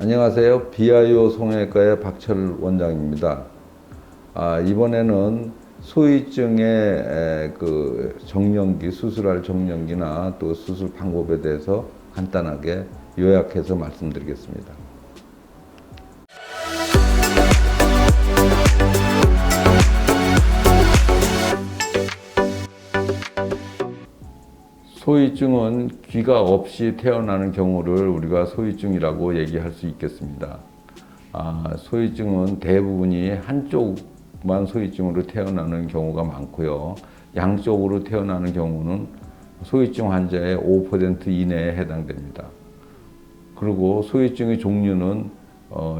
안녕하세요. 비아이오 성형외과의 박철 원장입니다. 이번에는 소위증의 그 정년기, 수술할 정년기나 또 수술 방법에 대해서 간단하게 요약해서 말씀드리겠습니다. 소위증은 귀가 없이 태어나는 경우를 우리가 소위증이라고 얘기할 수 있겠습니다. 소위증은 대부분이 한쪽만 소위증으로 태어나는 경우가 많고요. 양쪽으로 태어나는 경우는 소위증 환자의 5% 이내에 해당됩니다. 그리고 소위증의 종류는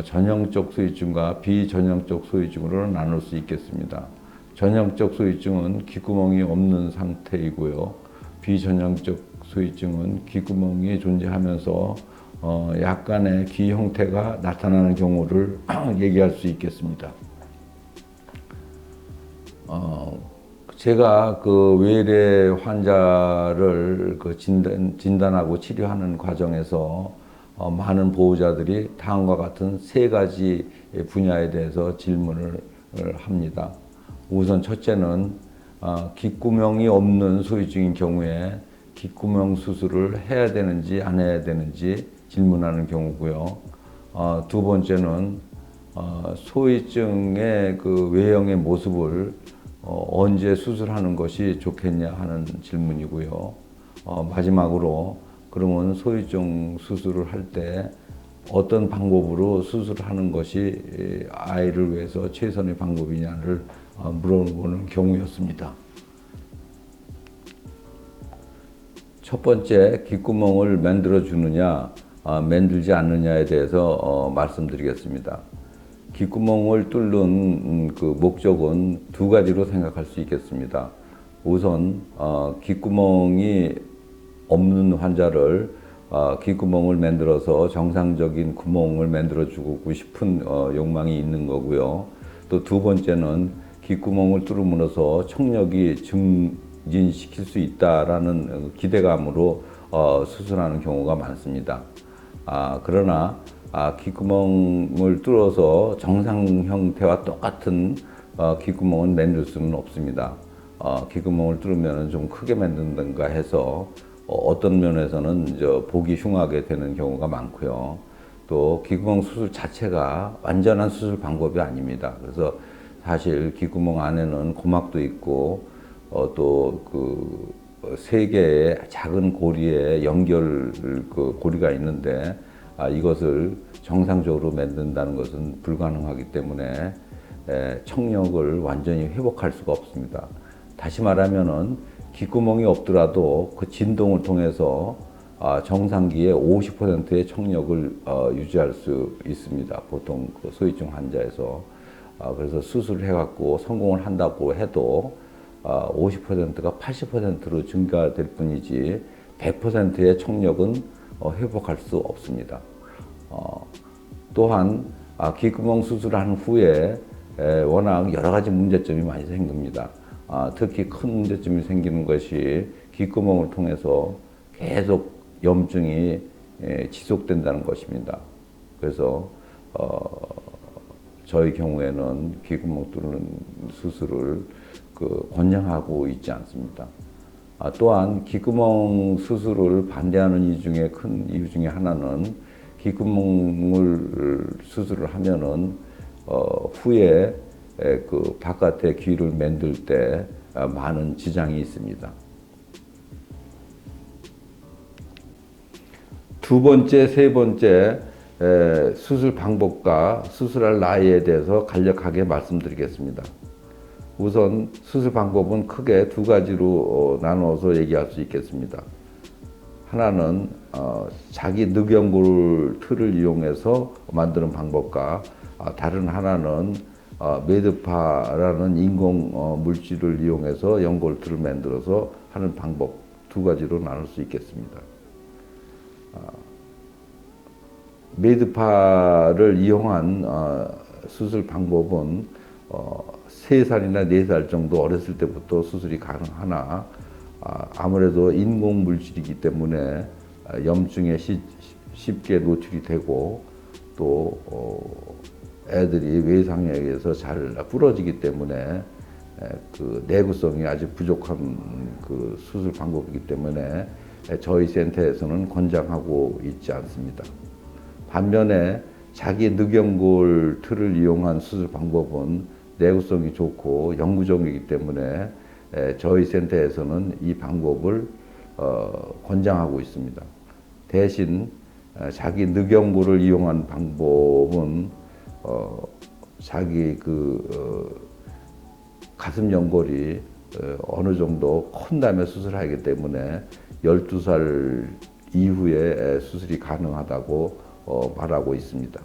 전형적 소위증과 비전형적 소위증으로 나눌 수 있겠습니다. 전형적 소위증은 귓구멍이 없는 상태이고요. 비전형적 소위증은 귓구멍이 존재하면서 약간의 귀 형태가 나타나는 경우를 얘기할 수 있겠습니다. 제가 그 외래 환자를 그 진단하고 치료하는 과정에서 많은 보호자들이 다음과 같은 세 가지 분야에 대해서 질문을 합니다. 우선 첫째는 귓구멍이 없는 소위증인 경우에 귓구멍 수술을 해야 되는지 안 해야 되는지 질문하는 경우고요. 두 번째는 소위증의 그 외형의 모습을 언제 수술하는 것이 좋겠냐 하는 질문이고요. 마지막으로 그러면 소위증 수술을 할 때 어떤 방법으로 수술하는 것이 아이를 위해서 최선의 방법이냐를 물어보는 경우였습니다. 첫 번째, 귓구멍을 만들어 주느냐, 만들지 않느냐에 대해서 말씀드리겠습니다. 귓구멍을 뚫는 그 목적은 두 가지로 생각할 수 있겠습니다. 우선 귓구멍이 없는 환자를 귓구멍을 만들어서 정상적인 구멍을 만들어 주고 싶은 욕망이 있는 거고요. 또 두 번째는 귓구멍을 뚫음으로써 청력이 증진시킬 수 있다라는 기대감으로 수술하는 경우가 많습니다. 그러나 귓구멍을 뚫어서 정상 형태와 똑같은 귓구멍은 만들 수는 없습니다. 귓구멍을 뚫으면 좀 크게 만든다든가 해서 어떤 면에서는 보기 흉하게 되는 경우가 많고요. 또 귓구멍 수술 자체가 완전한 수술 방법이 아닙니다. 그래서 사실 귓구멍 안에는 고막도 있고 또 그 세 개의 작은 고리에 연결 그 고리가 있는데 이것을 정상적으로 만든다는 것은 불가능하기 때문에 청력을 완전히 회복할 수가 없습니다. 다시 말하면은 귓구멍이 없더라도 그 진동을 통해서 정상기의 50%의 청력을 유지할 수 있습니다. 보통 그 소위증 환자에서. 그래서 수술을 해갖고 성공을 한다고 해도 50%가 80%로 증가될 뿐이지 100%의 청력은 회복할 수 없습니다. 또한 귓구멍 수술한 후에 워낙 여러 가지 문제점이 많이 생깁니다. 특히 큰 문제점이 생기는 것이 귓구멍을 통해서 계속 염증이 지속된다는 것입니다. 그래서 저희 경우에는 귓구멍 뚫는 수술을 권장하고 있지 않습니다. 또한 귓구멍 수술을 반대하는 큰 이유 중에 하나는 귓구멍을 수술을 하면은 후에 그 바깥에 귀를 만들 때 많은 지장이 있습니다. 두 번째, 세 번째 수술 방법과 수술할 나이에 대해서 간략하게 말씀드리겠습니다. 우선 수술 방법은 크게 두 가지로 나눠서 얘기할 수 있겠습니다. 하나는 자기 늑연골 틀을 이용해서 만드는 방법과 다른 하나는 메드파라는 인공 물질을 이용해서 연골틀을 만들어서 하는 방법, 두 가지로 나눌 수 있겠습니다. 메드파를 이용한 수술 방법은 3살이나 4살 정도 어렸을 때부터 수술이 가능하나 아무래도 인공 물질이기 때문에 염증에 쉽게 노출이 되고 애들이 외상에게서 잘 부러지기 때문에 그 내구성이 아직 부족한 그 수술 방법이기 때문에 저희 센터에서는 권장하고 있지 않습니다. 반면에 자기 늑연골 틀을 이용한 수술 방법은 내구성이 좋고 영구적이기 때문에 저희 센터에서는 이 방법을 권장하고 있습니다. 대신 자기 늑연골을 이용한 방법은 자기 가슴 연골이 어느 정도 큰 다음에 수술하기 때문에 12살 이후에 수술이 가능하다고 말하고 있습니다.